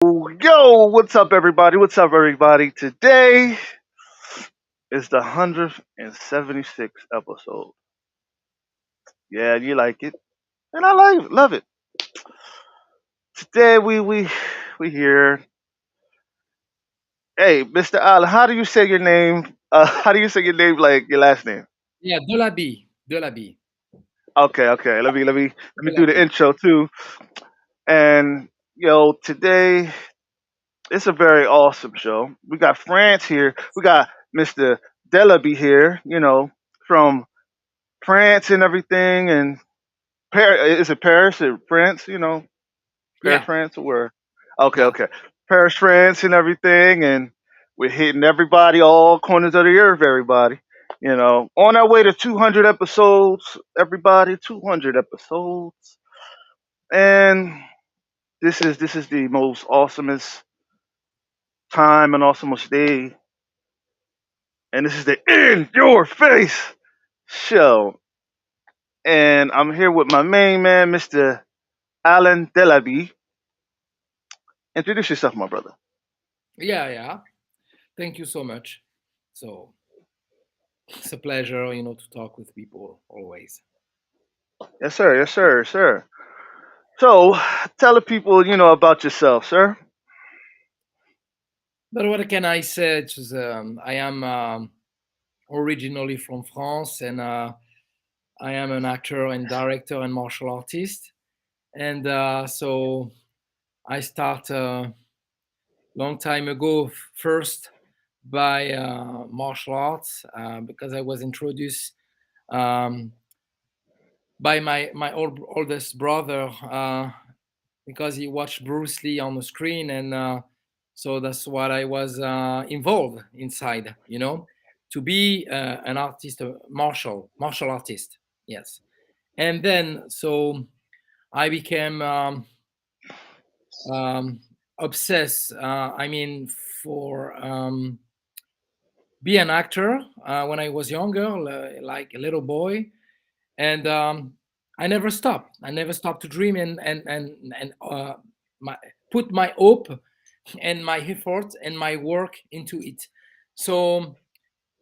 Yo, what's up, everybody? What's up, everybody? Today is the 176th episode. Yeah, you like it, and I love it. Today we here. Hey, Mr. Allen, how do you say your name? How do you say your name? Like your last name? Yeah, Delabie, Okay. Let me do the Delabie. intro too. And today it's a very awesome show. We got France here. We got Mr. Delabie here. From France and everything, and Paris. Is it Paris or France? Paris, Yeah, France, or where? Okay, yeah, okay. Paris, France, and everything, and we're hitting everybody, all corners of the earth. Everybody, on our way to 200 episodes. Everybody, 200 episodes, and this is the most awesomest time and awesomest day, and this is the in your face show. And I'm here with my main man, Mr. Alan Delabie. Introduce yourself, my brother. yeah. Thank you so much. So it's a pleasure, to talk with people always. Yes, sir. Yes, sir. Yes, sir. So, tell the people, about yourself, sir. But what can I say? I am originally from France, and I am an actor and director and martial artist. And so I start a long time ago, first by martial arts, because I was introduced um, by my oldest brother, because he watched Bruce Lee on the screen, and so that's what I was involved inside, to be an artist, a martial artist. Yes, and then so I became um, obsessed. For be an actor when I was younger, like a little boy, and I never stopped. I never stopped to dream and my, put my hope and my effort and my work into it. So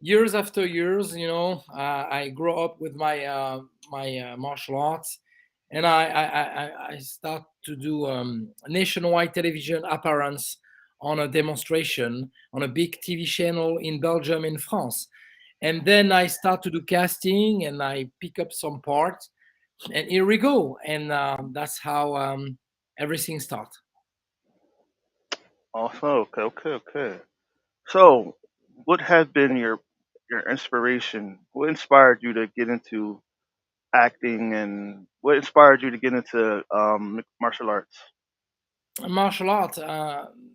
years after years, I grew up with my martial arts, and I start to do nationwide television appearance on a demonstration on a big TV channel in Belgium and France. And then I start to do casting, and I pick up some parts, and here we go. And that's how everything starts. Awesome. Okay. So, what has been your inspiration? What inspired you to get into acting, and what inspired you to get into martial arts? Martial art,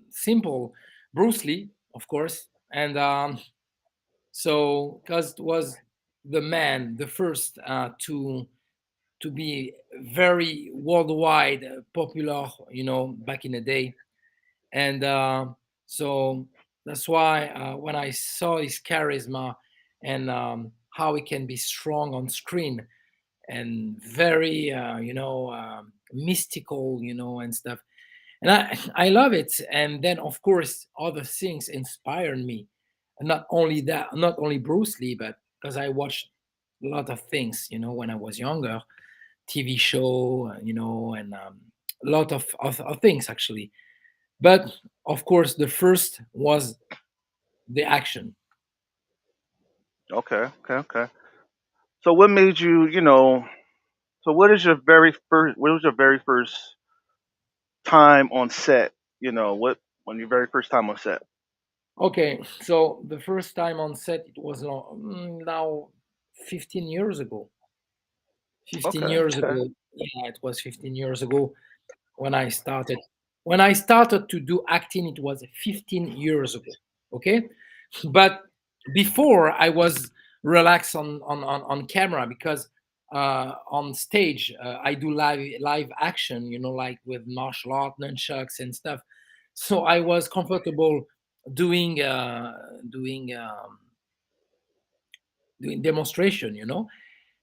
simple. Bruce Lee, of course, and so because it was the man, the first to be very worldwide popular, back in the day, and so that's why when I saw his charisma and how he can be strong on screen and very, mystical, and stuff, and I love it. And then of course other things inspired me, and not only that, not only Bruce Lee, but because I watched a lot of things, when I was younger, TV show, and a lot of things actually. But of course the first was the action. Okay. So, what made you, So, what was your very first time on set? What when your very first time on set? Okay, so the first time on set, it was now 15 years ago. 15 Okay. years ago. Yeah, it was 15 years ago when I started. When I started to do acting, it was 15 years ago. Okay, but before I was relaxed on camera, because on stage I do live action, like with martial art, nunchucks and stuff. So I was comfortable doing doing demonstration,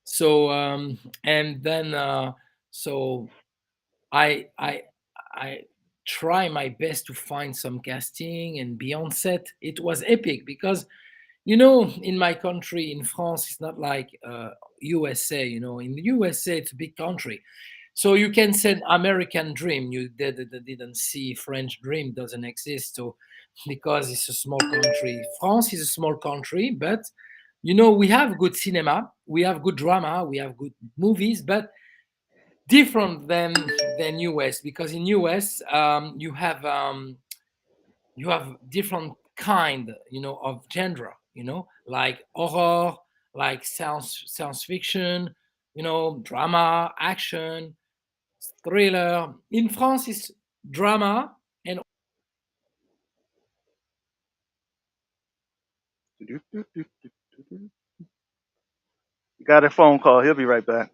So and then so I try my best to find some casting and be on set. It was epic because, in my country, in France, it's not like USA. In the USA, it's a big country, so you can say American Dream. You didn't see French Dream doesn't exist. So because it's a small country, France is a small country, but we have good cinema, we have good drama, we have good movies, but different than US, because in US you have different kind of genre, like horror, like science fiction, drama, action, thriller. In France it's drama and You got a phone call. He'll be right back.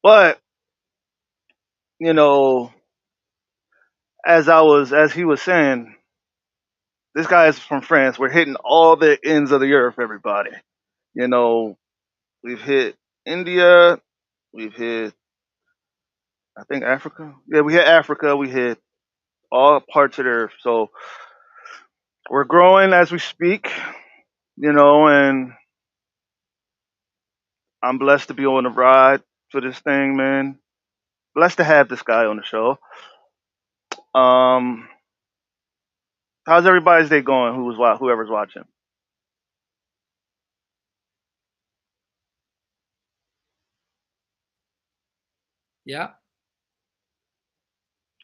But you know, as he was saying, this guy is from France. We're hitting all the ends of the earth, everybody. You know, we've hit India, we've hit, I think, Africa. Yeah, we hit Africa. We hit all parts of the earth. So we're growing as we speak. And I'm blessed to be on the ride for this thing, man. Blessed to have this guy on the show. Um, how's everybody's day going? Whoever's watching? yeah.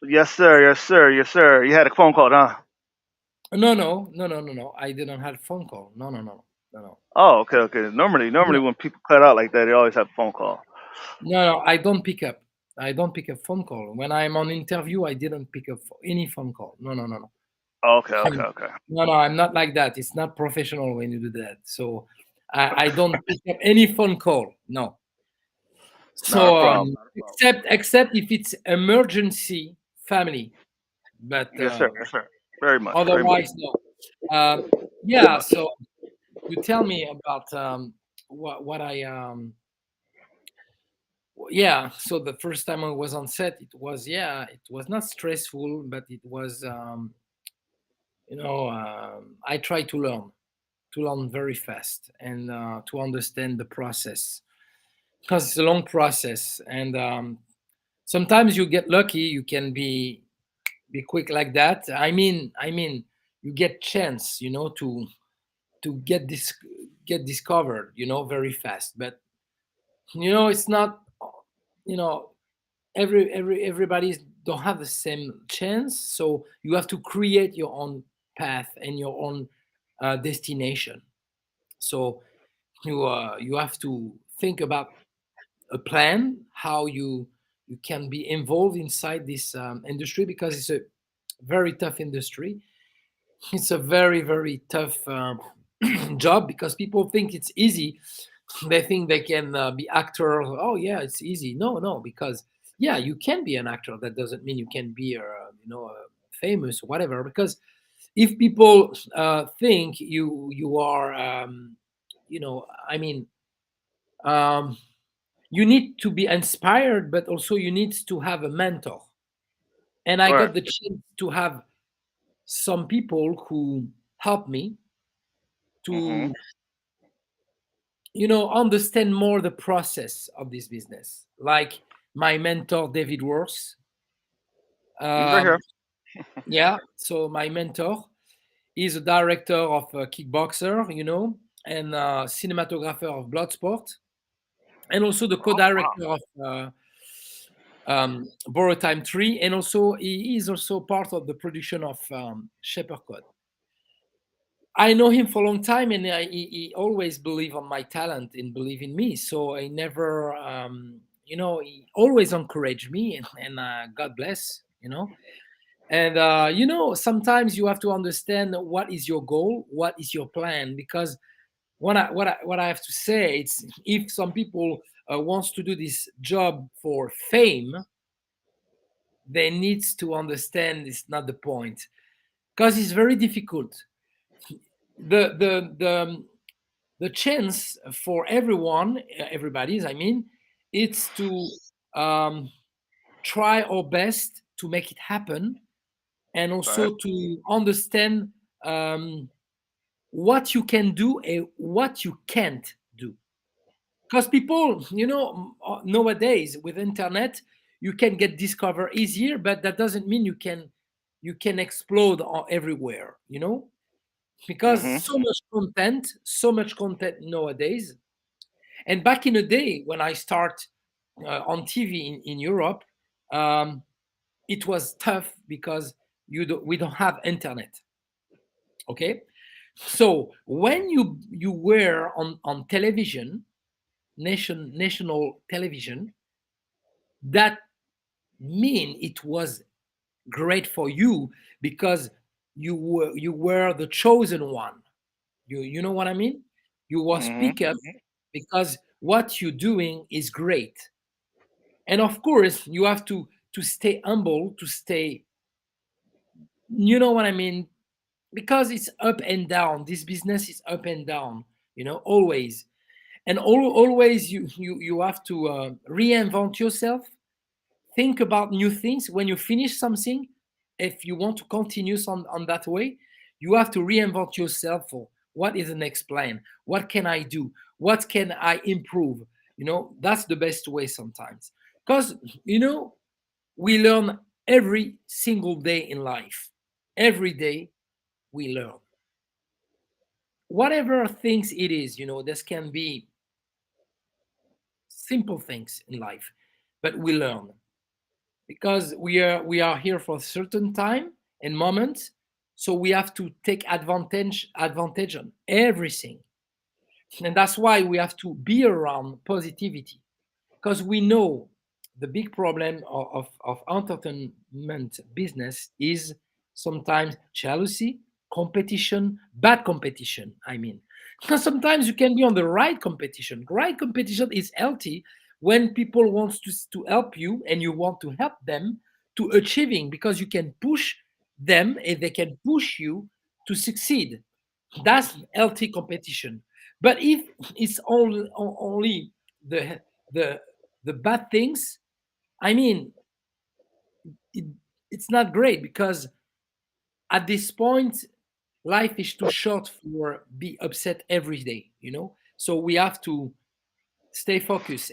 Yes, sir. Yes, sir. Yes, sir. You had a phone call, huh? No, I didn't have a phone call. No. Oh, okay, okay. Normally when people cut out like that, they always have a phone call. No, I don't pick up. I don't pick up phone call. When I'm on interview, I didn't pick up any phone call. No. Okay, okay, I'm, okay. no, I'm not like that. It's not professional when you do that. So I don't pick up any phone call. No. Not a So problem. Not a problem. except if it's emergency family, but Yes, sir. Yes, sir. Very much. Very much. otherwise no. Yeah. So you tell me about what I yeah, so the first time I was on set, it was not stressful, but it was I try to learn very fast, and to understand the process, because it's a long process. And sometimes you get lucky, you can be quick like that. I mean you get chance, to get discovered, very fast. But it's not, you know everybody don't have the same chance, so you have to create your own path and your own destination. So you have to think about a plan, how you can be involved inside this industry, because it's a very tough industry. It's a very, very tough job, because people think it's easy. They think they can be actor. Oh yeah, it's easy. No, because yeah, you can be an actor. That doesn't mean you can be famous or whatever. Because if people think you are, I mean, um, you need to be inspired, but also you need to have a mentor. And I Right. got the chance to have some people who helped me Mhm. to understand more the process of this business, like my mentor David Worth. He's right um, here. yeah, so my mentor is a director of Kickboxer, and cinematographer of Bloodsport, and also the Oh wow. co-director of Borrow Time 3, and also he is also part of the production of Shepherd Code. I know him for a long time, and he always believed on my talent and believe in me. So I never, he always encouraged me, and God bless, And sometimes you have to understand what is your goal, what is your plan, because what I have to say, it's if some people wants to do this job for fame, they needs to understand it's not the point, because it's very difficult. The chance for everybody's, it's to um, try our best to make it happen, and Right. also to understand um, what you can do and what you can't do. Because people, nowadays with internet, you can get discovered easier, but that doesn't mean you can explode everywhere. Because Mhm. so much content nowadays. And back in the day when I start on TV in Europe, um, it was tough because we don't have internet. Okay, so when you were on television, national television, that mean it was great for you because you were the chosen one. You know what I mean? You was Mhm. picked up because what you're doing is great. And of course you have to stay humble, to stay, you know what I mean, because it's up and down. This business is up and down, always. And always you have to reinvent yourself, think about new things. When you finish something, if you want to continue on that way, you have to reinvent yourself for what is the next plan, what can I do, what can I improve. That's the best way sometimes, because you know we learn every single day in life. Every day we learn, whatever things it is. This can be simple things in life, but we learn because we are here for a certain time and moment. So we have to take advantage on everything, and that's why we have to be around positivity, because we know the big problem of entertainment business is sometimes jealousy, competition, bad competition. I mean, because sometimes you can be on the right competition. Right competition is healthy when people want to help you and you want to help them to achieving, because you can push them and they can push you to succeed. That's healthy competition. But if it's only the the the bad things, I mean, it, it's not great, because at this point life is too short for be upset every day. So we have to stay focused.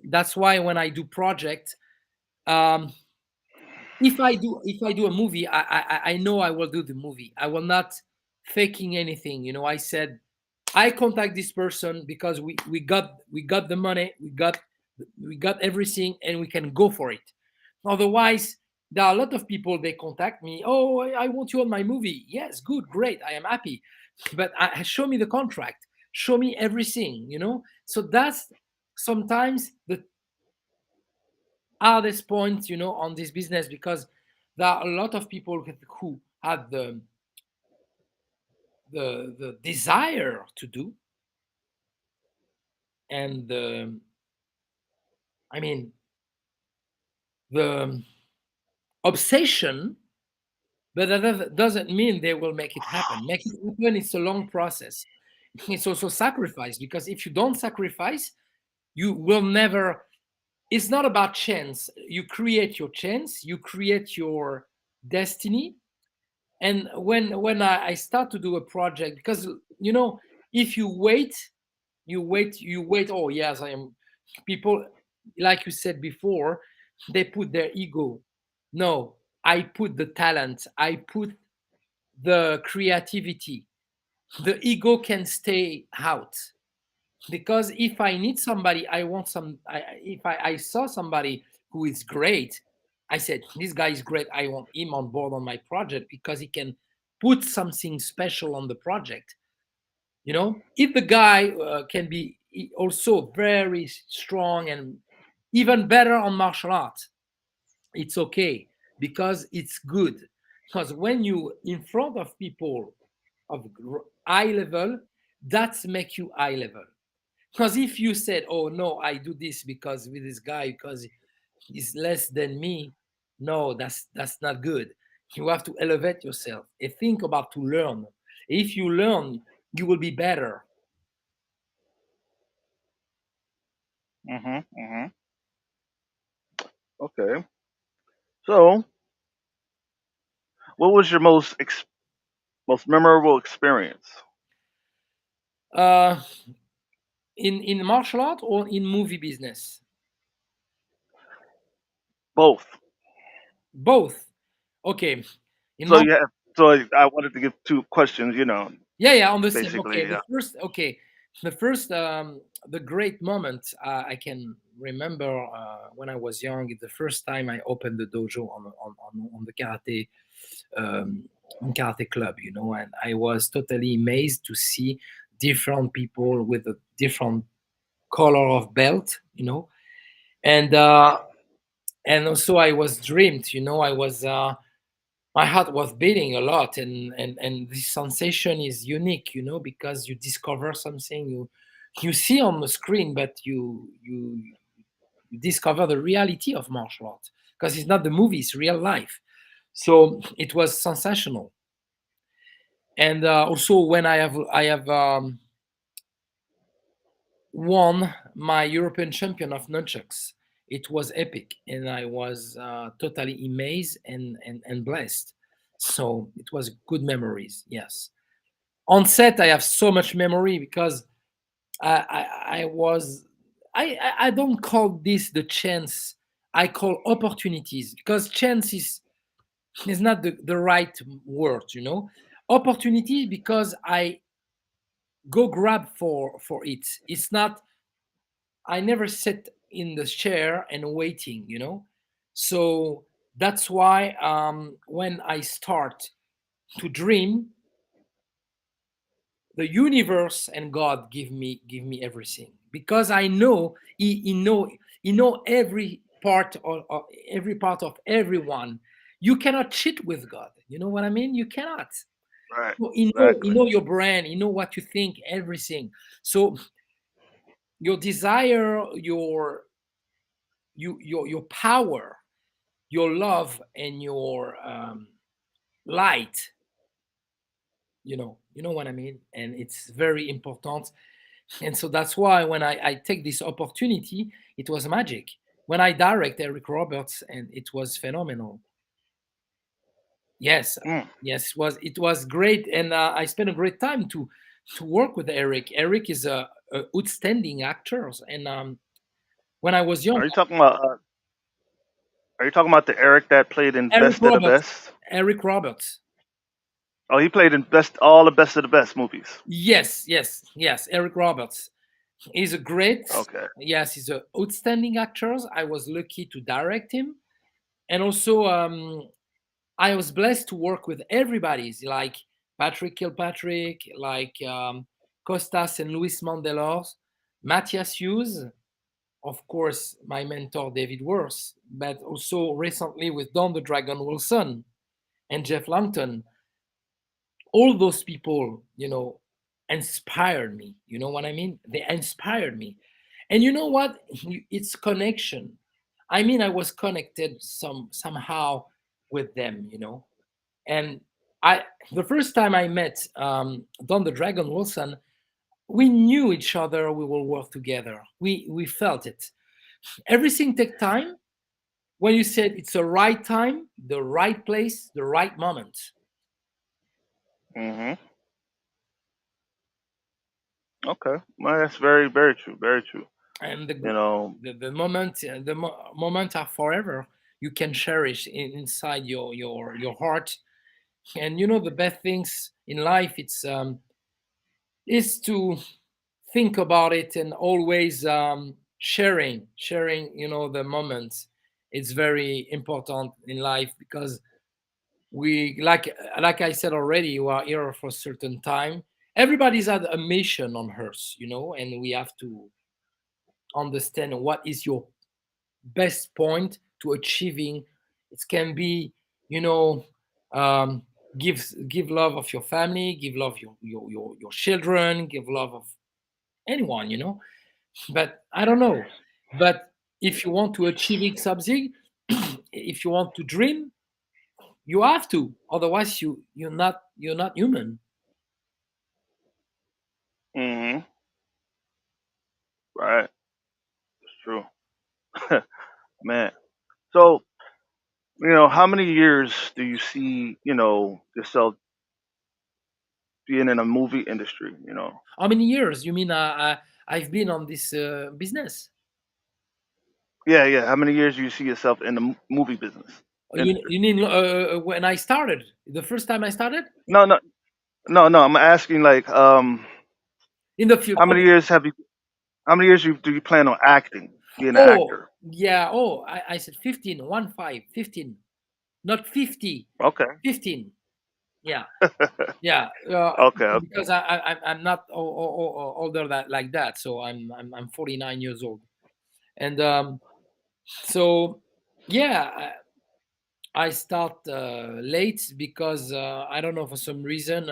That's why when I do project, um, if I do a movie, I know I will do the movie. I will not faking anything. I said I contact this person because we got the money, we got everything, and we can go for it. Otherwise, there are a lot of people, they contact me. Oh, I want you on my movie. Yes, good, great, I am happy, but show me the contract, show me everything. So that's sometimes the hardest point, on this business, because there are a lot of people who have the desire to do, and I mean, the obsession, but that doesn't mean they will make it happen. Make it happen, it's a long process. It's also sacrifice, because if you don't sacrifice, you will never. It's not about chance. You create your chance, you create your destiny. And when I start to do a project, because if you wait, oh yes, I am. People, like you said before, they put their ego. No, I put the talent, I put the creativity. The ego can stay out, because if I need somebody, I want if I saw somebody who is great, I said this guy is great, I want him on board on my project because he can put something special on the project. If the guy can be also very strong and even better on martial arts, it's okay, because it's good. Because when you in front of people of high level, that's make you high level. Because if you said, oh no, I do this because with this guy because he's less than me, no, that's not good. You have to elevate yourself and think about to learn. If you learn, you will be better. Mhm. Mhm. Okay. So, What was your most memorable experience? Uh, in martial art or in movie business? Both. Both. Okay. In So mar- you have. So I wanted to give two questions. yeah, yeah, on the same. Okay, Basically. the first. Okay, the first. The great moment I can remember when I was young. The first time I opened the dojo on the um, karate club, and I was totally amazed to see different people with a different color of belt, and also I was dreamed, I was my heart was beating a lot, and this sensation is unique, because you discover something you see on the screen, but you discover the reality of martial arts, because it's not the movie, it's real life. So it was sensational. And also when I have won my European champion of nunchucks, it was epic, and I was totally amazed and blessed. So it was good memories. Yes, on set I have so much memory because I was I don't call this the chance. I call opportunities, because chance is not the right word. Opportunity, because I go grab for it. It's not, I never sit in the chair and waiting, So that's why when I start to dream, the universe and God give me everything, because I know he know every part of everyone. You cannot cheat with God. You know what I mean? You cannot. Right. So he know Exactly. your brain. He know what you think. Everything. So your desire, your power, your love, and your light. You know what I mean, and it's very important. And so that's why when I take this opportunity, it was magic. When I direct Eric Roberts, and it was phenomenal. Yes, Mm. yes, it was great, and I spent a great time to work with Eric. Eric is a outstanding actor, and when I was young, Are you talking about? Are you talking about the Eric that played in Eric Best of the Roberts, Best? Eric Roberts. Oh, he played in all the Best of the Best movies. Yes, yes, yes. Eric Roberts is a great. Okay. Yes, he's an outstanding actor. I was lucky to direct him, and also I was blessed to work with everybody, like Patrick Kilpatrick, like Costas and Luis Mandelors, Matthias Hughes, of course, my mentor David Worth, but also recently with Don the Dragon Wilson and Jeff Langton. All those people, inspired me. You know what I mean? They inspired me. And you know what? It's connection. I mean, I was connected somehow with them, And I the first time I met Don the Dragon Wilson, we knew each other. We will work together. We felt it. Everything take time. When you said it's the right time, the right place, the right moment. Hmm. Okay. Well, that's very, very true. Very true. And You know. the moment moment are forever. You can cherish inside your heart. And the best things in life, it's is to think about it, and always sharing the moments. It's very important in life, because we like I said already, you are here for a certain time. Everybody's had a mission on earth, and we have to understand what is your best point to achieving. It can be, you know um, give love of your family, give love your children, give love of anyone, but I don't know. But if you want to achieve something, if you want to dream, you have to. Otherwise, you're not human. Hmm. Right. It's true. Man. So how many years do you see, yourself being in a movie industry? How many years? You mean I've been on this business? Yeah, yeah. How many years do you see yourself in the movie business industry? You mean when I started, the first time I started No, no, no, no. I'm asking like, in the field? how many Okay. years have you? How many years do you plan on acting, being an Oh, actor? yeah. Oh, I said 15, 1 5, 15, not 50, Okay, 15. Yeah. Yeah, okay, okay. because I'm not older that like that, so I'm 49 years old, and so yeah, I start late because I don't know, for some reason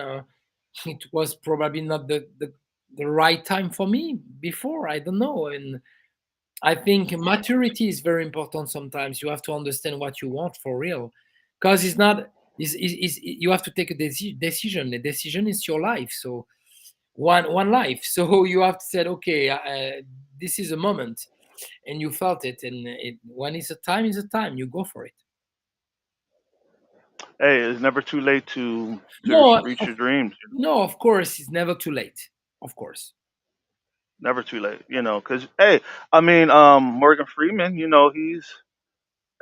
it was probably not the right time for me before. I don't know, and I think maturity is very important. Sometimes you have to understand what you want for real, because it's not. You have to take a decision. The decision is your life. So one life. So you have to say, okay, this is a moment, and you felt it, and when it's a time, it's a time. You go for it. Hey, it's never too late to No, reach your dreams. no, of course, it's never too late. Of course. Never too late. Because hey, I mean, Morgan Freeman. He's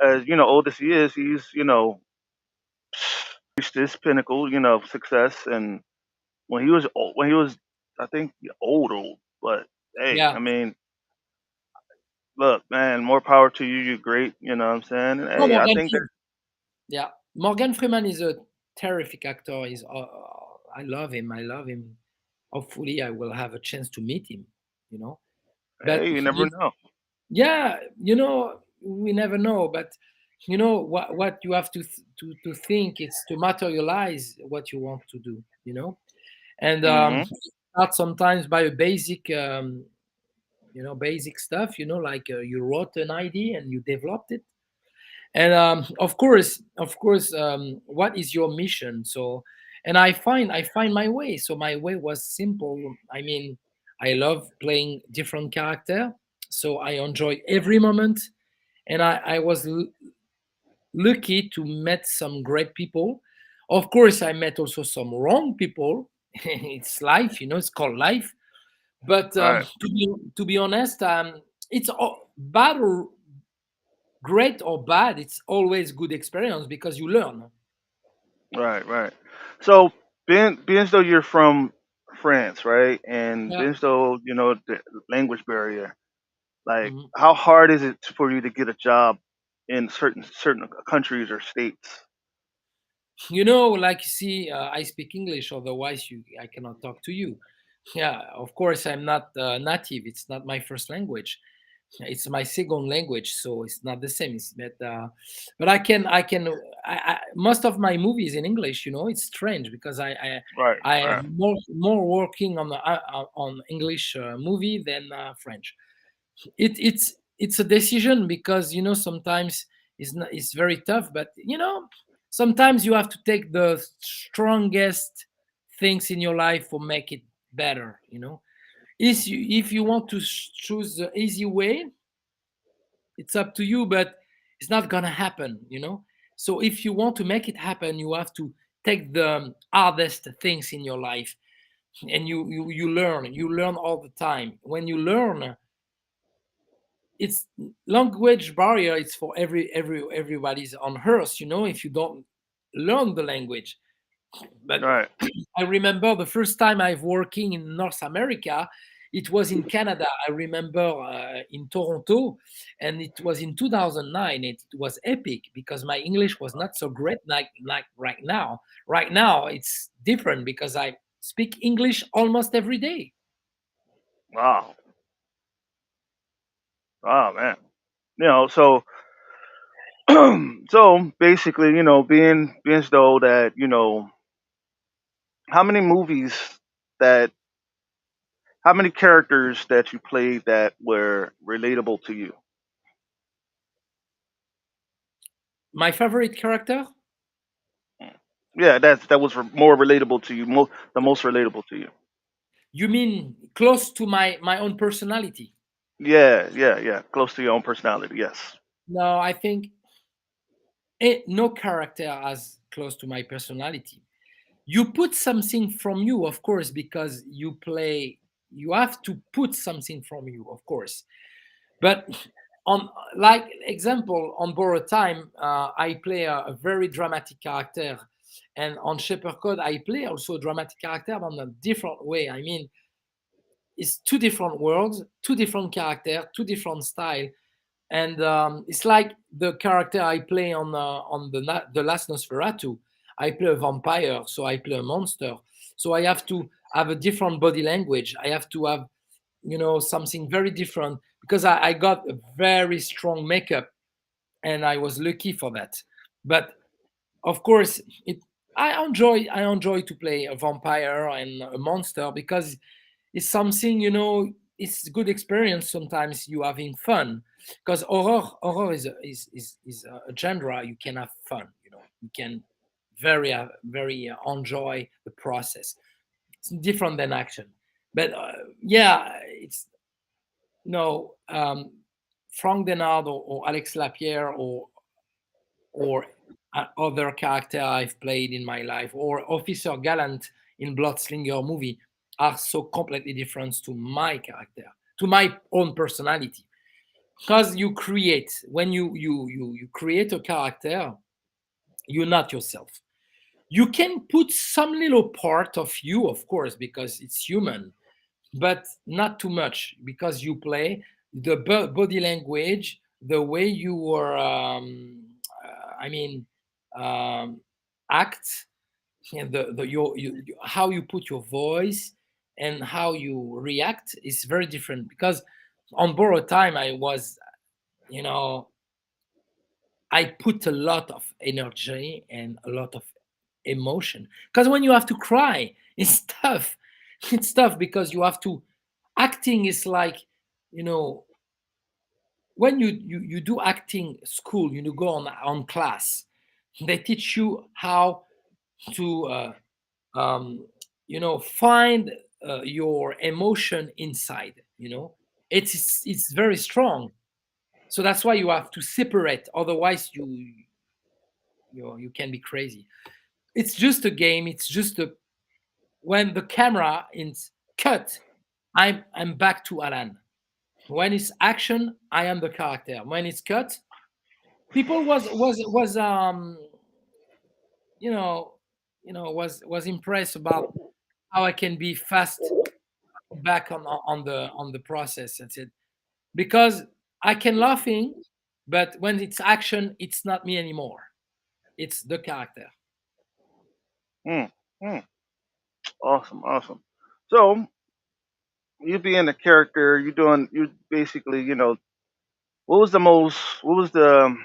as old as he is. He's reached this pinnacle, of success. And when he was, I think, old. But hey, Yeah. I mean, look, man, more power to you. You're great. You know what I'm saying? And No, hey, I Morgan. think that Yeah, Morgan Freeman is a terrific actor. I love him. I love him. Hopefully, I will have a chance to meet him. You know, but hey, you never know. yeah, we never know. But what you have to think is to materialize what you want to do. And Hmm. start sometimes by a basic, basic stuff. Like you wrote an idea and you developed it, and of course, what is your mission? So, and I find my way. So my way was simple. I mean, I love playing different character, so I enjoy every moment, and I was lucky to met some great people. Of course, I met also some wrong people. It's life, it's called life. But Right, to be honest, it's bad or great or bad, it's always good experience because you learn. right, right. So being as though you're from France, right, and Yeah. being as though the language barrier, like Mhm. how hard is it for you to get a job in certain countries or states? Like you see, I speak English, otherwise I cannot talk to you. Yeah, of course, I'm not native. It's not my first language. It's my second language, so it's not the same. But most of my movies in English. It's strange because Right, I am right, more working on English movie than French. It's a decision because sometimes it's very tough, but sometimes you have to take the strongest things in your life for make it better. If you want to choose the easy way, it's up to you, but it's not gonna happen. So if you want to make it happen, you have to take the hardest things in your life, and you learn all the time. When you learn, it's language barrier. It's for everybody's on earth. If you don't learn the language. But right. I remember the first time I've working in North America, it was in Canada. I remember in Toronto, and it was in 2009. It was epic because my English was not so great like right now. Right now it's different because I speak English almost every day. Wow, wow, man. So so basically, being as though that how many movies that how many characters that you played that were relatable to you? My favorite character? Yeah, that was more relatable to you, the most relatable to you. You mean close to my own personality? Yeah, yeah, yeah. Close to your own personality. Yes. No, I think no character as close to my personality. You put something from you, of course, because you play. You have to put something from you, of course. But on, like example, on Borrowed Time, I play a very dramatic character, and on Shepherd Code, I play also a dramatic character, but in a different way. I mean, it's two different worlds, two different character, two different style, and it's like the character I play on the last Nosferatu. I play a vampire, so I play a monster. So I have to have a different body language. I have to have, something very different because I got a very strong makeup, and I was lucky for that. But of course, I enjoy to play a vampire and a monster because it's something, it's good experience. Sometimes you having fun because horror is a genre you can have fun. You can very enjoy the process. It's different than action, but yeah, it's no Frank Denard or Alex Lapierre or other character I've played in my life, or Officer Gallant in Bloodslinger movie, are so completely different to my character, to my own personality. Because you create, when you create a character, you're not yourself. You can put some little part of you, of course, because it's human, but not too much because you play the body language, the way you are, I mean, um, act, and how you put your voice and how you react is very different. Because on Borrowed Time, you know, I put a lot of energy and a lot of emotion. Because when you have to cry, it's tough. It's tough because you have to. Acting is like, you know, when you do acting school, go on class, they teach you how to, um, find your emotion inside. It's very strong. So that's why you have to separate. Otherwise, you can be crazy. It's just a game. It's just a when the camera is cut, I'm back to Alan. When it's action, I am the character. When it's cut, people was you know was impressed about how I can be fast back on the process. That's it. Because I can laughing, but when it's action, it's not me anymore. It's the character. Mm, mm. Awesome, awesome. So you being a character, you basically, what was the most, what was the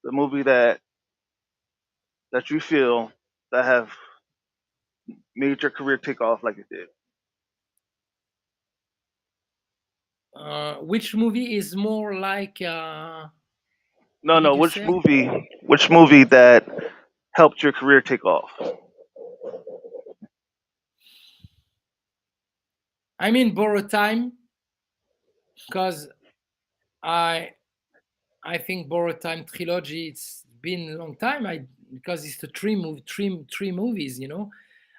movie that you feel that have made your career take off like it did? Which movie is more like? No, What no, did you say? which movie that helped your career take off? I mean, Borrow Time, because I I think Borrow Time trilogy. It's been a long time. Because it's the three movies.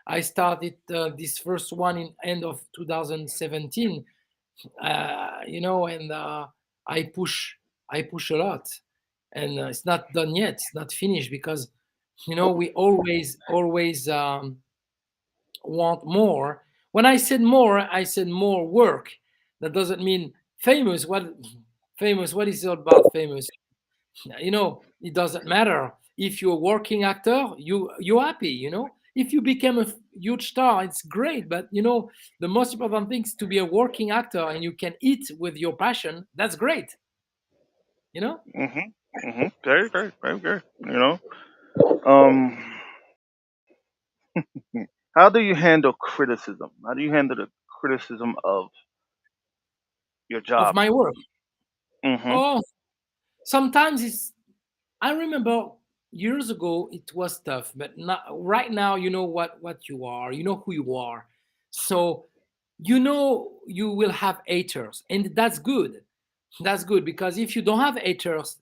I started this first one in end of 2017. And I push I push a lot, and it's not done yet. It's not finished because we always want more. When I said more work. That doesn't mean famous. What is it about famous? It doesn't matter if you're a working actor. You're happy. If you become a huge star, it's great. But the most important thing is to be a working actor and you can eat with your passion. That's great. you know Mhm. Mhm. Very, very, very good. Um, how do you handle criticism? How do you handle the criticism of your of job? my work. Mhm. Oh, sometimes it's I remember years ago it was tough, but not right now. You know what you are. You know who you are. So you will have haters, and that's good. That's good because if you don't have haters,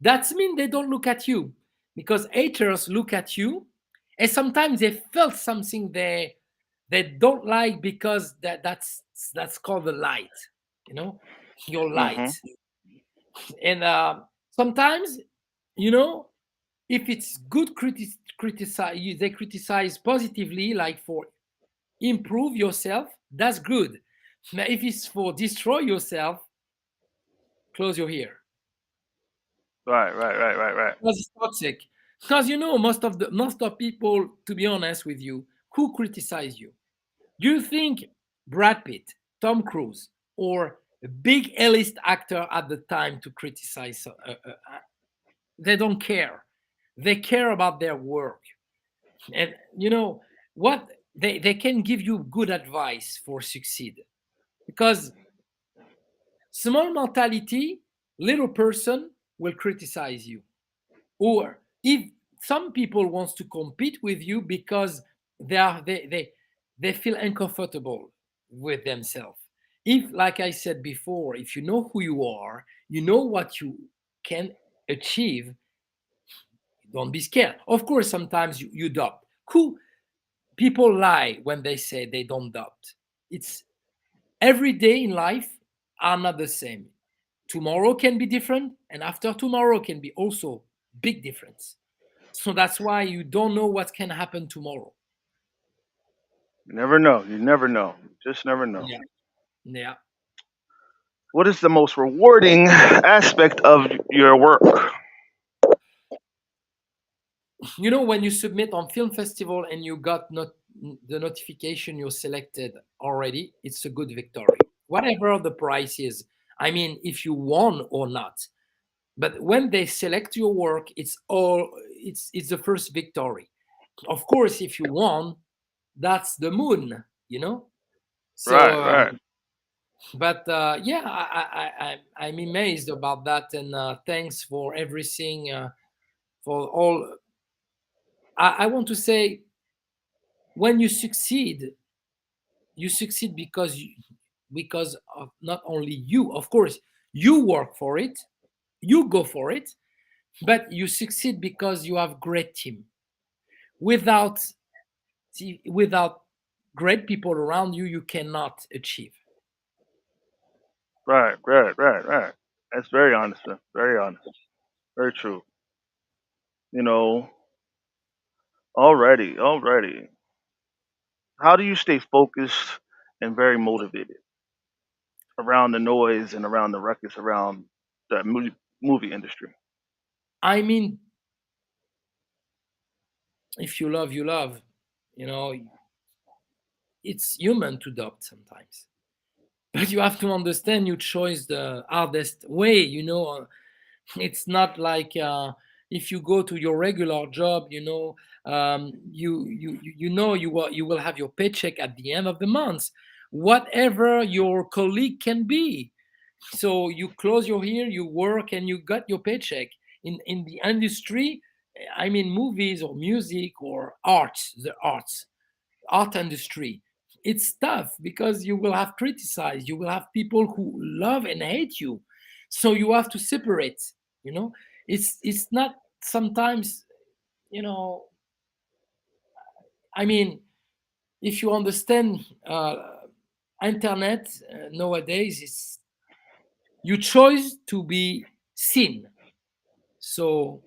That means they don't look at you, because haters look at you, and sometimes they felt something they don't like, because that's called the light, you know, your light. Mhm. And sometimes, you know, if it's good criticize, they criticize positively, like for improve yourself, that's good. Now if it's for destroy yourself, close your ear, Right, right, right, right, right. because it's toxic. Because most of people, to be honest with you, who criticize you, do you think Brad Pitt, Tom Cruise, or a big A-list actor at the time to criticize? They don't care. They care about their work. And you know what, they can give you good advice for succeed, because small mentality, little person will criticize you. Or if some people wants to compete with you because they feel uncomfortable with themselves. If, like I said before, if you know who you are, you know what you can achieve, don't be scared. Of course sometimes you doubt. Who People lie when they say they don't doubt. It's every day in life are not the same. Tomorrow can be different, and after tomorrow can be also big difference. So that's why you don't know what can happen tomorrow. You never know. You never know. You just never know. Yeah, yeah. What is the most rewarding aspect of your work? You know, when you submit on film festival and you got the notification you're selected already, it's a good victory. Whatever the price is, I mean, if you won or not. But when they select your work, it's the first victory. Of course, if you won, that's the moon, you know. Right, So, right. but yeah, I'm amazed about that, and thanks for everything, for all. I want to say, when you succeed because of not only you, of course, you work for it, you go for it, but you succeed because you have great team. Without without great people around you, you cannot achieve. Right, right, right, right. That's very honest, man. Very honest. Very true. You know, already, already. How do you stay focused and very motivated around the noise and around the ruckus around the movie industry? I mean, if you love, you love. You know, it's human to doubt sometimes, but you have to understand you chose the hardest way. It's not like if you go to your regular job, you will have your paycheck at the end of the month, whatever your colleague can be. So you close your ear, you work, and you got your paycheck. In the industry, I mean, movies or music or arts, the art industry, it's tough because you will have criticized, you will have people who love and hate you, so you have to separate. you know it's not sometimes, you know I mean, if you understand internet nowadays, it's you choose to be seen. So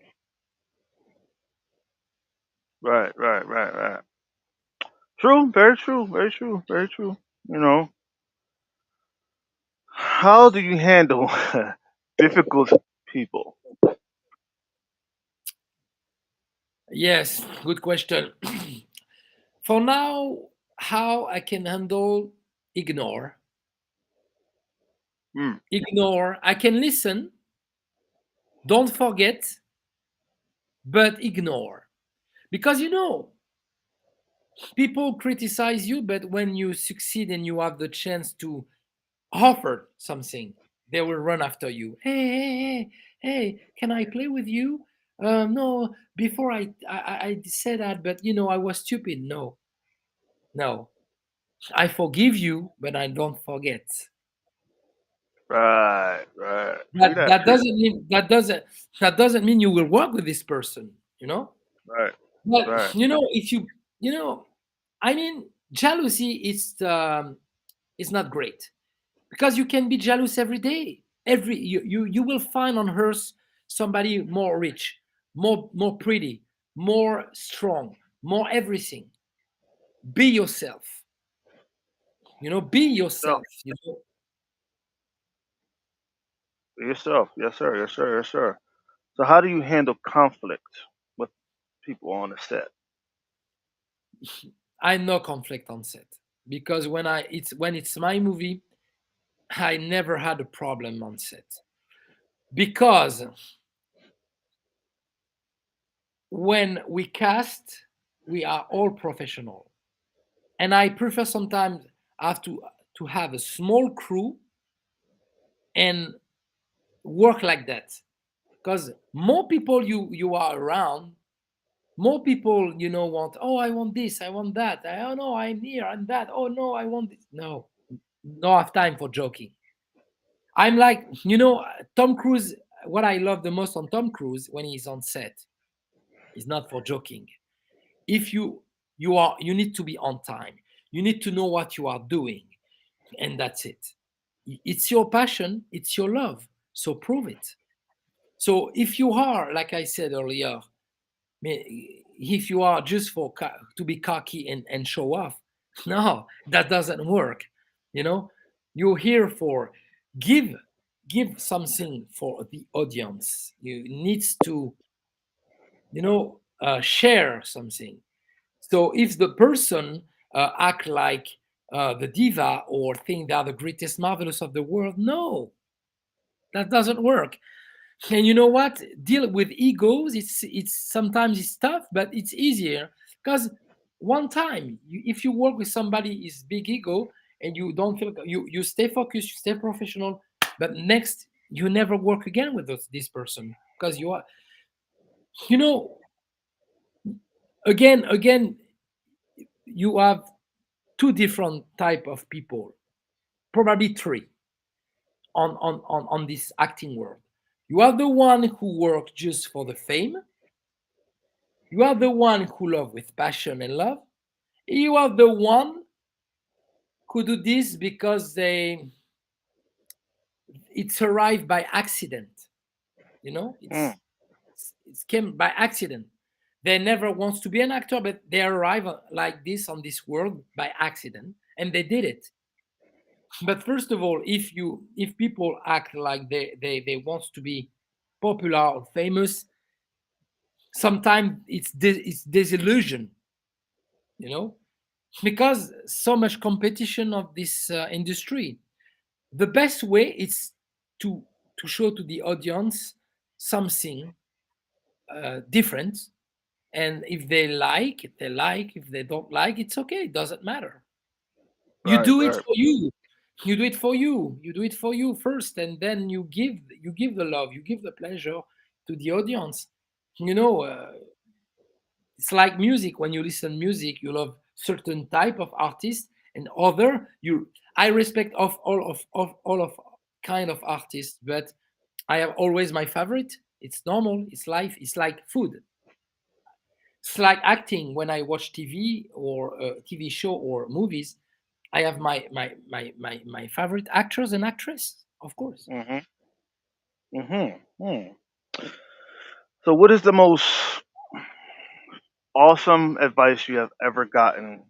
Right, right, right, right. True, very true, very true, very true. You know, how do you handle difficult people? yes, good question. For now, how I can handle ignore. Mm, I can listen, don't forget, but ignore. Because people criticize you, but when you succeed and you have the chance to offer something, they will run after you. Hey, can I play with you? No, before I said that, but I was stupid. No, no, I forgive you, but I don't forget. Right, right. That See that? that See, doesn't mean that doesn't mean you will work with this person, you know. right, But right. if you know, I mean, jealousy is not great because you can be jealous every day. You will find on earth somebody more rich, more pretty, more strong, more everything. Be yourself. Be So, yourself. be yourself. Yes, sir. Yes, sir. Yes, sir. So, how do you handle conflict with people on the set? I know conflict on set because when it's my movie, I never had a problem on set because when we cast, we are all professional, and I prefer sometimes have to have a small crew and work like that because more people you are around, more people want. Oh, I want this, I want that. Oh no, I'm here and that. Oh no, I want this. No have time for joking. I'm like, Tom Cruise. What I love the most on Tom Cruise when he's on set is not for joking. If you need to be on time. You need to know what you are doing, and that's it. It's your passion, it's your love, so prove it. So if you are, like I said earlier, if you are just to be cocky and show off, no, that doesn't work. You know, you're here for give give something for the audience. You needs to share something. So if the person act like the diva or think they are the greatest marvelous of the world, no, that doesn't work. And you know what? Deal with egos. It's sometimes it's tough, but it's easier because one time, if you work with somebody is big ego and you don't feel you stay focused, you stay professional, but next you never work again with this person because you know, again, you have two different type of people, probably three on this acting world. You are the one who work just for the fame. You are the one who love with passion and love. You are the one who do this because it's arrived by accident. Mm, It's came by accident. They never wants to be an actor, but they arrive like this on this world by accident, and they did it. But first of all, if people act like they want to be popular or famous, sometimes it's disillusion, you know, because so much competition of this industry. The best way is to show to the audience something different, and if they like, if they like, if they don't like, it's okay. It doesn't matter. You right, do it right. for you. You do it for you. You do it for you first, and then you give the love, you give the pleasure to the audience. You know, it's like music. When you listen music, you love certain type of artist, and other you. I respect of all of kind of artists, but I have always my favorite. It's normal. It's life. It's like food. It's like acting. When I watch TV or a TV show or movies, I have my favorite actors and actress, of course. Mhm, mhm. Mm. So, what is the most awesome advice you have ever gotten?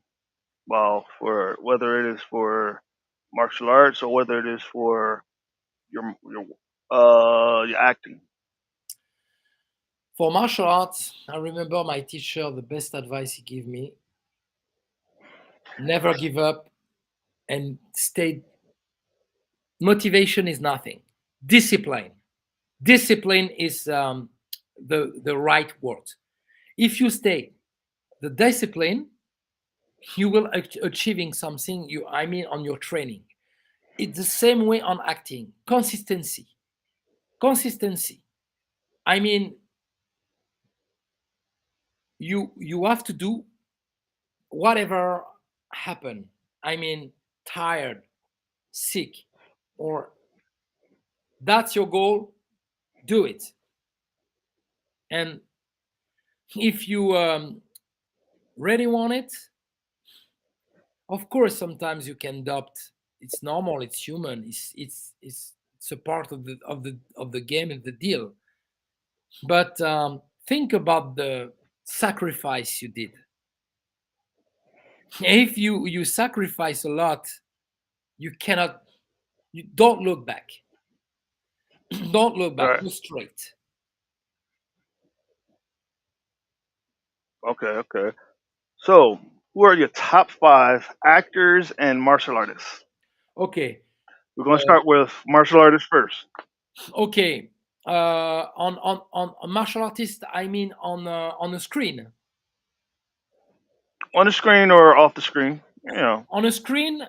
Well, for whether it is for martial arts or whether it is for your acting. For martial arts, I remember my teacher. The best advice he gave me: never give up and stay. Motivation is nothing. Discipline. Discipline is the right word. If you stay the discipline, you will achieving something. On your training. It's the same way on acting. Consistency. Consistency. I mean, you have to do whatever happen. I mean, tired, sick, or That's your goal. Do it. And if you really want it, of course, sometimes you can doubt. It's normal. It's human. It's a part of the game and the deal. But think about the sacrifice you did. If you sacrifice a lot, you cannot. You don't look back. Don't look back. Right. Go straight. Okay. Okay. So, who are your top five actors and martial artists? Okay. We're going to Uh, start with martial artists first. okay. On a martial artist, I mean on a screen. On the screen or off the screen? You know. On a screen,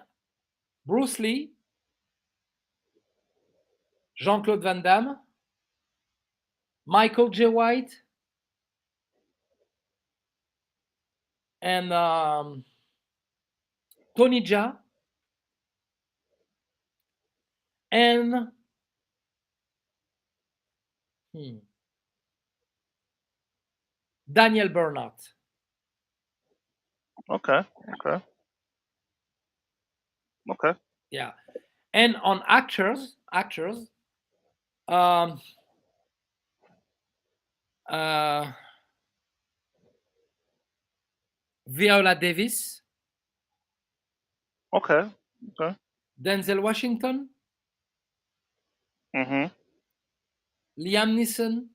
Bruce Lee, Jean-Claude Van Damme, Michael J. White, and Tony Jaa, and hmm, Daniel Bernhardt. Okay. Okay. Okay. Yeah. And on actors, um, uh, Viola Davis, Okay. Okay. Denzel Washington, Mhm. Liam Neeson,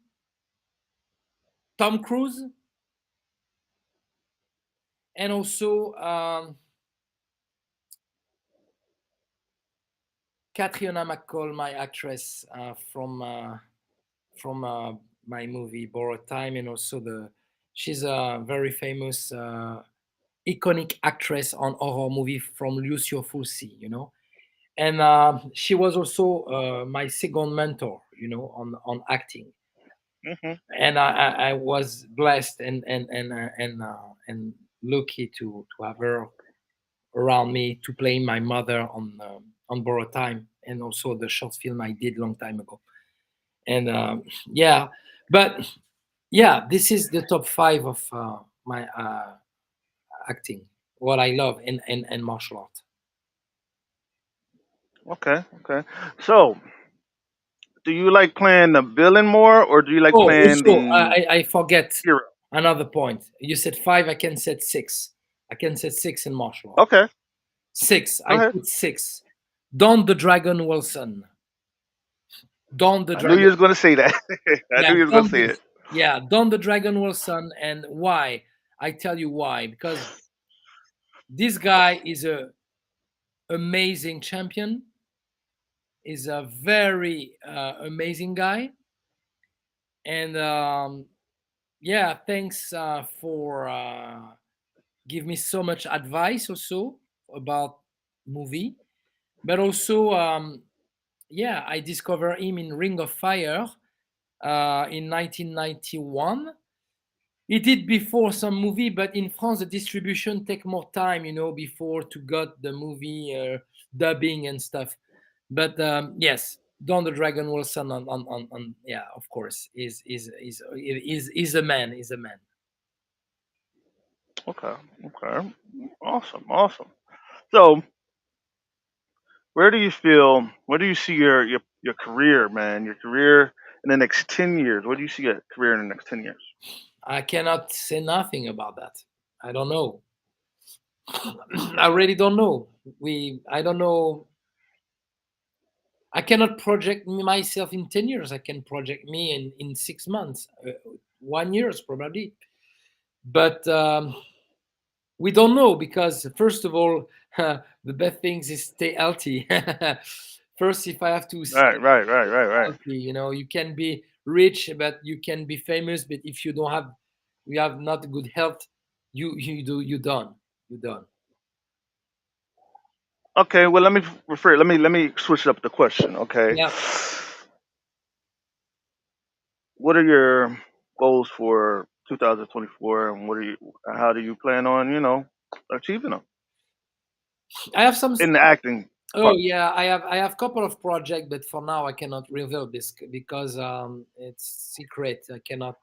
Tom Cruise, and also Catriona McCall, my actress from my movie Borrowed Time, and also the she's a very famous iconic actress on horror movie from Lucio Fulci, and she was also my second mentor, on acting, Mhm. and I was blessed and lucky to have her around me to play my mother on Borrowed Time, and also the short film I did long time ago. And yeah, but yeah, this is the top five of my acting, what I love in martial art. Okay. Okay. So, do you like playing the villain more, or do you like Oh, playing also the I forget hero? another point. You said five, I can set six. I can set six in martial art. Okay. Six, Go I ahead. put six. Don the Dragon Wilson. Don the I knew you Dragon. was going to say that. I Yeah, knew you was going to say it. Don the Dragon Wilson. And why? I tell you why. Because this guy is a amazing champion. Is a very amazing guy. And yeah, thanks for give me so much advice also about movie. But also, yeah, I discovered him in Ring of Fire in 1991. He did before some movie, but in France the distribution take more time, before to got the movie dubbing and stuff. But yes, Don the Dragon Wilson on yeah, of course, is a man, is a man. Okay. Okay. Awesome. Awesome. So, where do you see your career, man? Your career in the next 10 years. Where do you see your career in the next 10 years? I cannot say nothing about that. I don't know. I really don't know. I don't know. I cannot project myself in 10 years. I can project me in 6 months, 1 years probably. But we don't know because, first of all, the best things is stay healthy. First, if I have to stay Right, right, right, right, right. healthy, you can be rich, but you can be famous, but if you have not good health, you done, you done. Okay, well let me switch up the question, okay? Yeah. What are your goals for 2024 and how do you plan on, achieving them I have some in the acting? Oh yeah, I have a couple of projects, but for now I cannot reveal this because it's secret. I cannot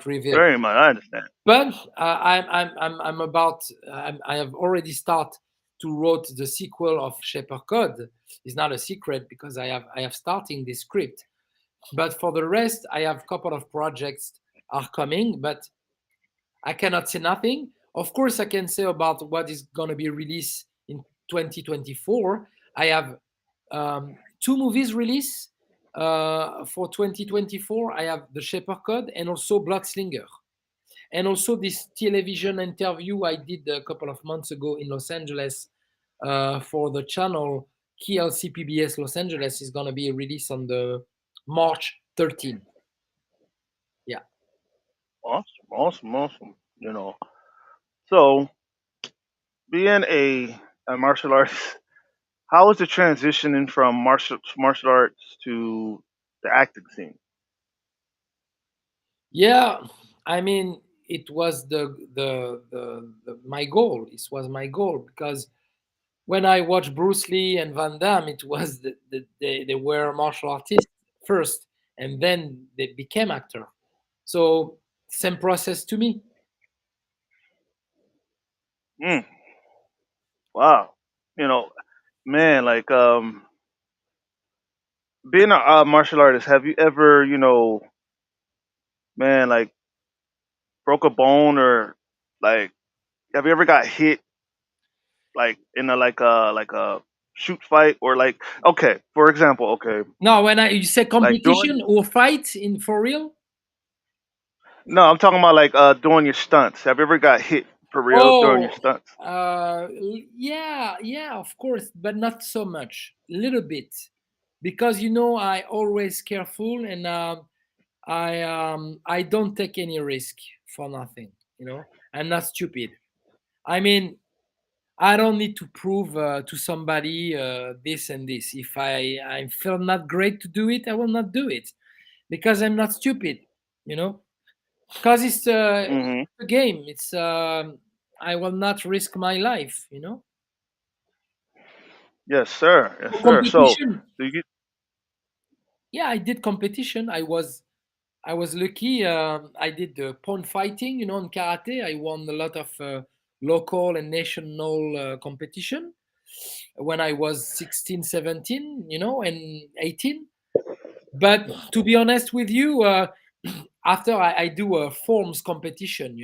reveal. Very much, I understand. But I'm about I have already started to write the sequel of Shaper Code. It's not a secret because I have starting this script. But for the rest, I have a couple of projects are coming, but I cannot say nothing. Of course, I can say about what is going to be released in 2024. I have two movies released for 2024. I have The Shaper Code and also Bloodslinger. And also this television interview I did a couple of months ago in Los Angeles for the channel KLC PBS Los Angeles is going to be released on the March 13th. Yeah. Awesome, awesome, awesome. So being a martial artist, how is the transitioning from martial arts to the acting scene? Yeah, I mean, it was my goal. This was my goal because when I watched Bruce Lee and Van Damme, it was they were martial artists first, and then they became actor. So same process to me. Mm, wow, you know, man, like being a martial artist. Have you ever, man, like broke a bone or like have you ever got hit like in a like a shoot fight or like okay, for example, okay, No, when you say like doing competition or fight in for real. no, I'm talking about like doing your stunts. Have you ever got hit for real during your Oh, stunts? yeah, yeah, of course, but not so much. A little bit, because I always careful and I don't take any risk for nothing. I'm not stupid. I mean, I don't need to prove to somebody this and this. If I feel not great to do it, I will not do it because I'm not stupid. You know, because it's Hmm. a game. It's I will not risk my life. Yes, sir. Yes, For sir. So, competition, do you? yeah, I did competition. I was lucky. I did pond fighting. In karate, I won a lot of local and national competition when I was 16, 17, and 18. But to be honest with you, after I do a forms competition,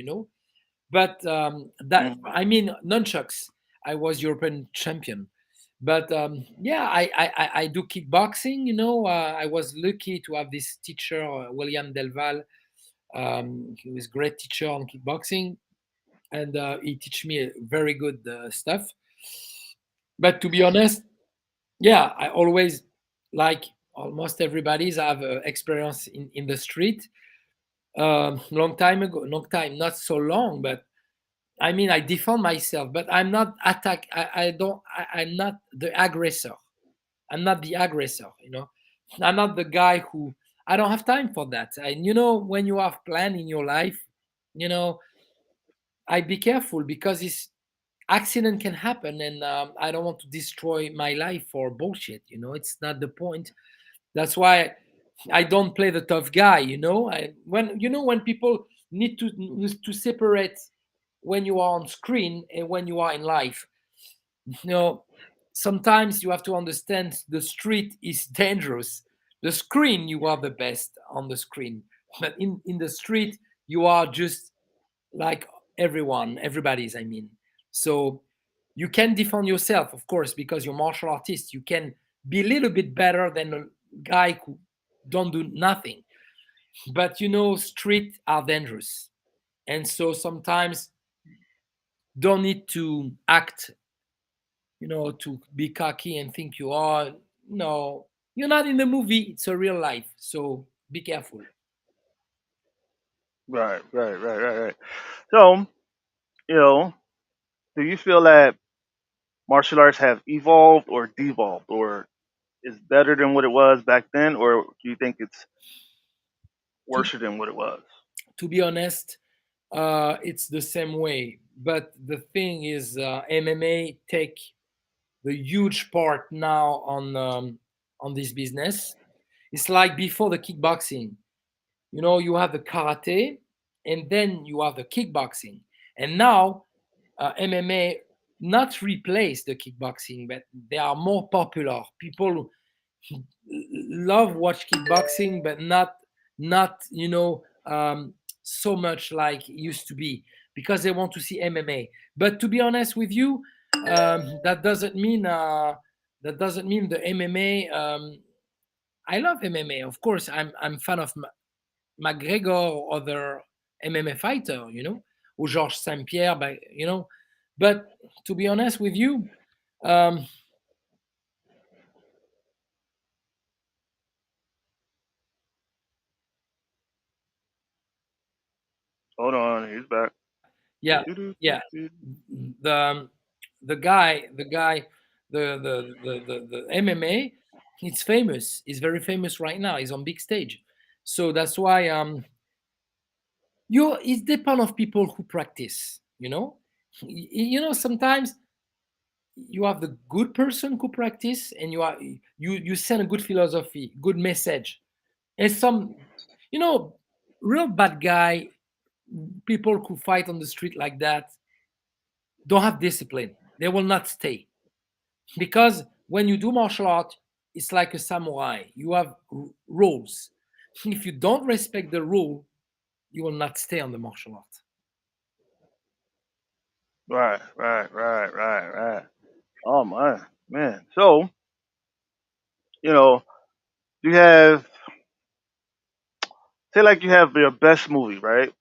but that Mhm. I mean nunchucks. I was European champion, but yeah, I do kickboxing. I was lucky to have this teacher, William Delval, he was great teacher on kickboxing, and he teach me very good stuff. But to be honest, yeah, I always like almost everybody's have experience in the street. Long time ago, long time, not so long, but I mean, I defend myself, but I'm not attack. I don't. I'm not the aggressor. I'm not the aggressor. I'm not the guy who. I don't have time for that. And when you have plan in your life, you know, I be careful because this accident can happen, and I don't want to destroy my life for bullshit. It's not the point. That's why I don't play the tough guy. When people need to separate when you are on screen and when you are in life. You know, Sometimes you have to understand the street is dangerous. The screen, you are the best on the screen, but in the street, you are just like everybody's. I mean, so you can defend yourself, of course, because you're martial artist. You can be a little bit better than a guy who don't do nothing. But street are dangerous, and so sometimes don't need to act, to be cocky and think you are. No, you're not in the movie. It's a real life, so be careful. Right, right, right, right, right. So, you know, do you feel that martial arts have evolved or devolved, or is better than what it was back then, or do you think it's To worse than what it was? to be honest, it's the same way. But the thing is, MMA take the huge part now on this business. It's like before the kickboxing. You know, you have the karate, and then you have the kickboxing, and now MMA not replace the kickboxing, but they are more popular. People love watch kickboxing, but not so much like it used to be, because they want to see MMA. But to be honest with you, that doesn't mean the MMA. I love MMA, of course. I'm fan of McGregor or other MMA fighter, or Georges St Pierre, but But to be honest with you, um, Hold on, he's back. yeah, yeah, Doo-doo-doo-doo. the the guy, the MMA, it's famous. He's very famous right now. He's on big stage, so that's why it depends of people who practice. Sometimes you have the good person who practice, and you send a good philosophy, good message, and some, you know, real bad guy people who fight on the street like that don't have discipline. They will not stay, because when you do martial art, it's like a samurai. You have rules. If you don't respect the rule, you will not stay on the martial art. Right, right, right, right, right. Oh my man. So, you know, you have say like you have your best movie, right?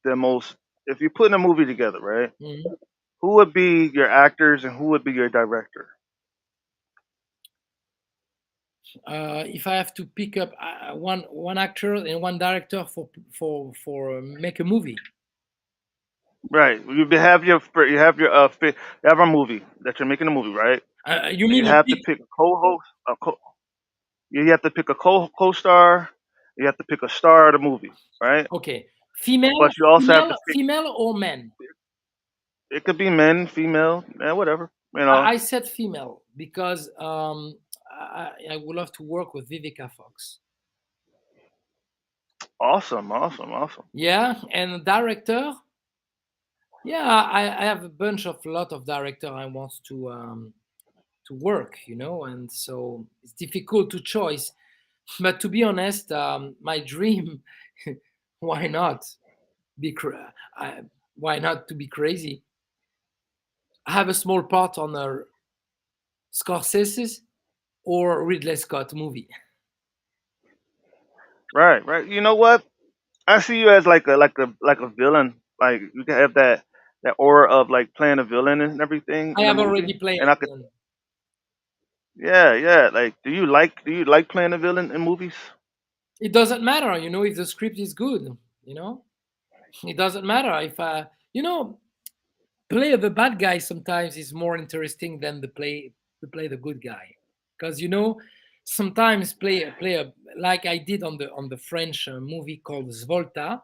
The most if you're putting a movie together, right? Mhm. Who would be your actors and who would be your director? If I have to pick up one actor and one director for make a movie, Right. You have a movie that you're making a movie, right? you And mean you a have to big? pick a co-host. You have to pick a co-star. You have to pick a star of the movie, right? Okay, female, But you also have female, to pick. female or man? It could be men, female, whatever. I said female because I would love to work with Vivica Fox. Awesome, awesome, awesome. Yeah, and director. Yeah, I have a bunch of lot of director I want to work, and so it's difficult to choose. But to be honest, my dream, why not be why not to be crazy? I have a small part on a Scorsese's or Ridley Scott movie. Right, right. You know what? I see you as like a villain. Like you can have that aura of like playing a villain and everything I in a have movie. already played And I could, them. yeah, yeah. Like, do you like playing a villain in movies? It doesn't matter, if the script is good. You know, it doesn't matter if play the bad guy sometimes is more interesting than the good guy, because sometimes play a like I did on the French movie called Svolta.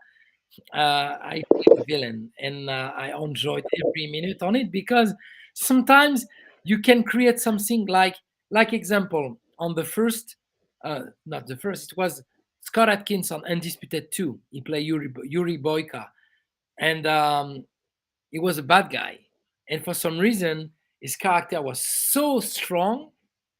I played the villain, and I enjoyed every minute on it, because sometimes you can create something like example on the first, not the first. It was Scott Atkins on Undisputed 2. He played Yuri Boyka, and he was a bad guy, and for some reason his character was so strong,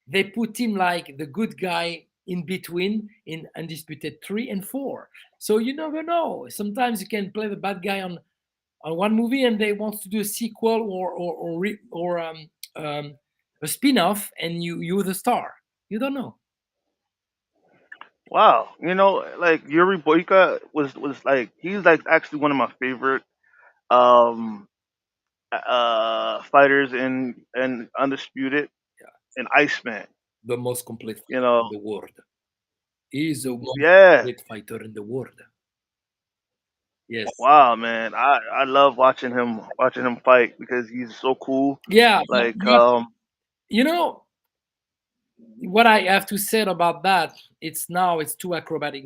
they put him like the good guy in between in Undisputed 3 and 4. So you never know. Sometimes you can play the bad guy on one movie, and they want to do a sequel or a spin-off, and you're the star. You don't know. Wow. Like Yuri Boyka was like he's like actually one of my favorite um fighters in Undisputed Yeah, and Iceman. the most complete You fighter in know, the world. He is the most yeah. complete fighter in the world. Yes. Wow, man. I love watching him fight because he's so cool. Yeah, but Like you know what I have to say about that. It's too acrobatic.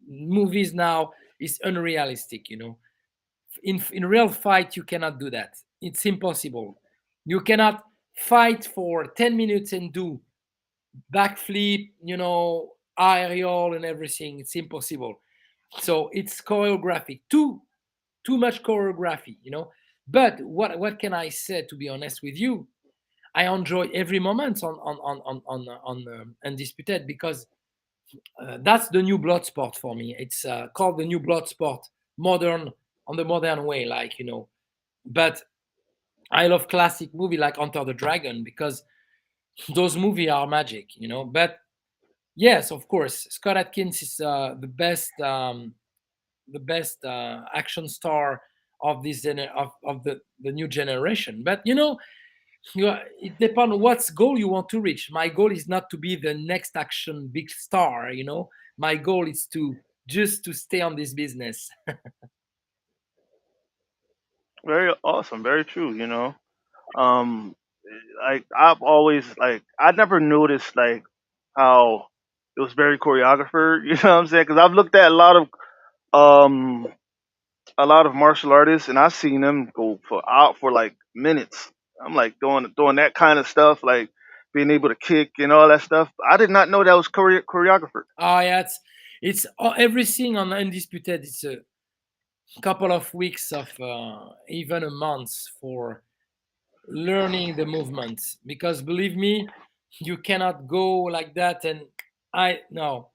Movies now is unrealistic. In real fight you cannot do that. It's impossible. You cannot. fight for 10 minutes and do backflip, aerial and everything. It's impossible. So it's choreography, too much choreography. But what can I say, to be honest with you? I enjoy every moment on Undisputed, because that's the new blood sport for me. It's called the new blood sport, modern, on the modern way, But I love classic movie like Enter the Dragon, because those movies are magic. But yes, of course, Scott Adkins is the best action star of the new generation. But it depends what's goal you want to reach. My goal is not to be the next action big star. My goal is to just to stay on this business. Very awesome. Very true. Um, like I've always like I never noticed like how it was very choreographer. You know what I'm saying? Because I've looked at um a lot of martial artists, and I've seen them go for out for like minutes. I'm like doing that kind of stuff, like being able to kick and all that stuff. I did not know that was choreographer. Oh yeah, it's everything on Undisputed. It's a couple of weeks of even a month for learning the movements, because believe me, you cannot go like that. And I no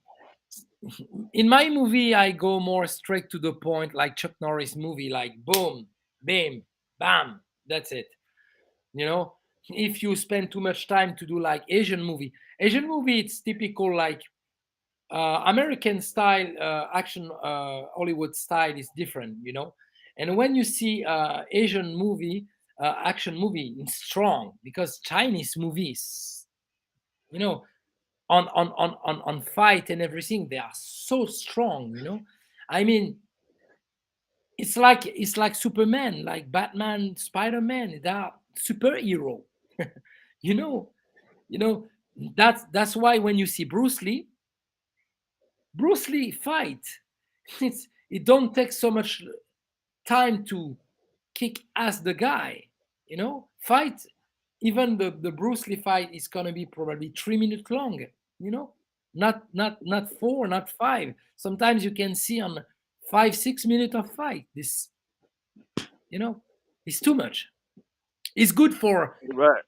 in my movie I go more straight to the point, like Chuck Norris movie, like boom, bam, bam, that's it. you know if you spend too much time to do like Asian movie, it's typical, like American style action, Hollywood style is different. And when you see Asian movie, action movie, it's strong, because Chinese movies, you know, on fight and everything, they are so strong. I mean, it's like Superman, like Batman, Spider-Man. They are superhero. you know, you know. That's why when you see Bruce Lee fight, it don't take so much time to kick ass the guy. Fight, even the Bruce Lee fight is gonna be probably 3 minutes long. You know, not four, not five. Sometimes you can see on 5 6 minutes of fight. This you know it's too much. It's good for Right.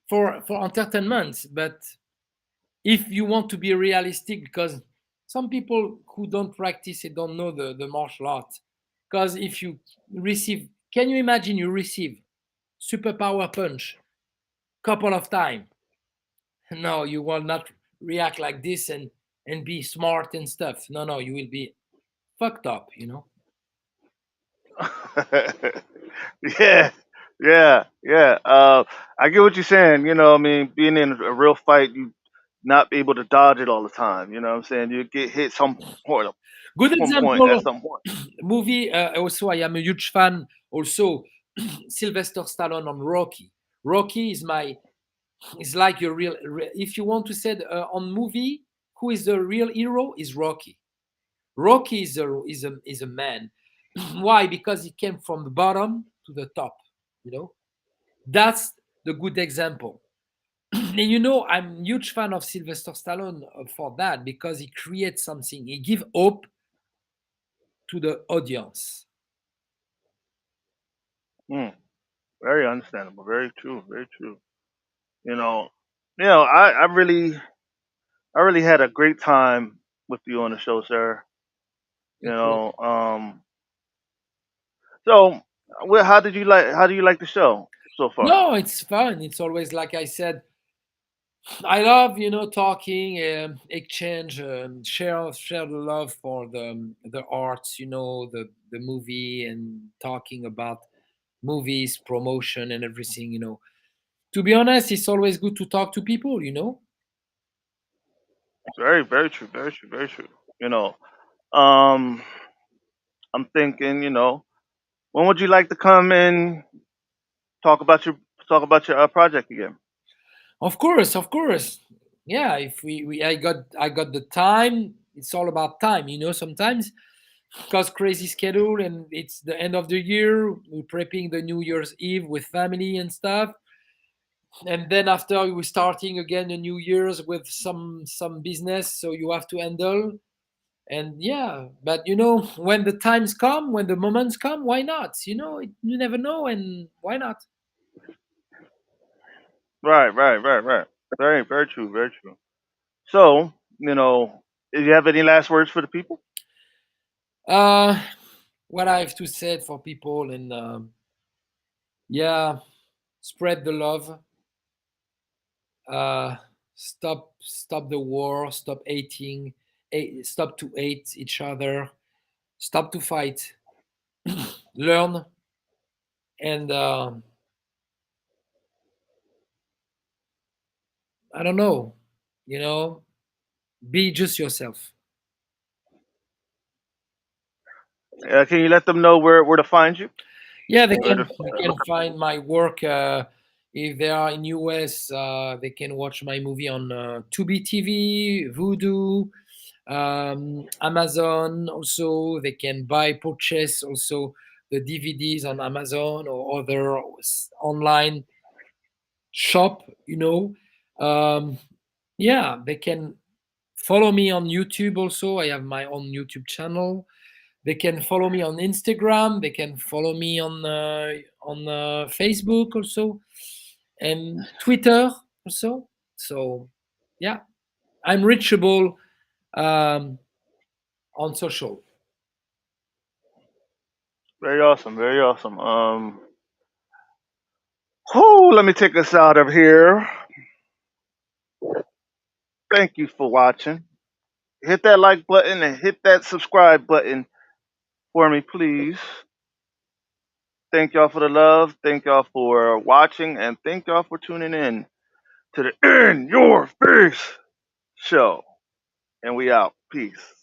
entertainment, but if you want to be realistic, because some people who don't practice it don't know the martial art. Because if you receive, can you imagine you receive superpower punch couple of time? No, you will not react like this and be smart and stuff. No, no, you will be fucked up. Yeah, yeah. I get what you're saying. I mean, being in a real fight, you not be able to dodge it all the time. You know what I'm saying? You get hit Good some point at example. some point. Movie, also I am a huge fan also. Sylvester Stallone on Rocky. Rocky is like your if you want to say on movie who is the real hero, is Rocky. Rocky is a man. Why? Because he came from the bottom to the top. You know, that's the good example. And I'm a huge fan of Sylvester Stallone for that, because he creates something. He give hope to the audience. Mm, very understandable. Very true. Very true. You know, I really had a great time with you on the show, sir. You Thank you. know, so how do you like the show so far? No, it's fun. It's always like I said. I love talking, exchange, share the love for the arts, the movie, and talking about movies, promotion, and everything. To be honest, it's always good to talk to people. Very, very true. Very true. Very true. You know, um, I'm thinking. When would you like to come and talk about your talk about your project again? Of course, of course. Yeah, if I got the time. It's all about time. Sometimes because crazy schedule, and it's the end of the year. We're prepping the New Year's Eve with family and stuff. and then after we're starting again a new year's with some business, so you have to handle. And yeah, but when the times come, when the moments come, why not? You never know, and why not? Right, right, right, right. Very, very true, very true. So, do you have any last words for the people? uh what I have to say for people, and yeah, spread the love. uh stop the war, stop hating, stop to hate each other, stop to fight, learn, and I don't know, you know be just yourself. Can you let them know where to find you? Yeah, they Where to, can find my work. If they are in US, they can watch my movie on Tubi TV, Voodoo, Amazon. Also, they can purchase also the DVDs on Amazon or other online shop. Yeah, they can follow me on YouTube. Also, I have my own YouTube channel. They can follow me on Instagram. They can follow me on Facebook also, and Twitter also. So yeah, I'm reachable um, on social. very awesome, very awesome. Let me take us out of here. Thank you for watching. Hit that like button and hit that subscribe button for me, please. Thank y'all for the love. Thank y'all for watching, and thank y'all for tuning in to the In Your Face show. And we out. Peace.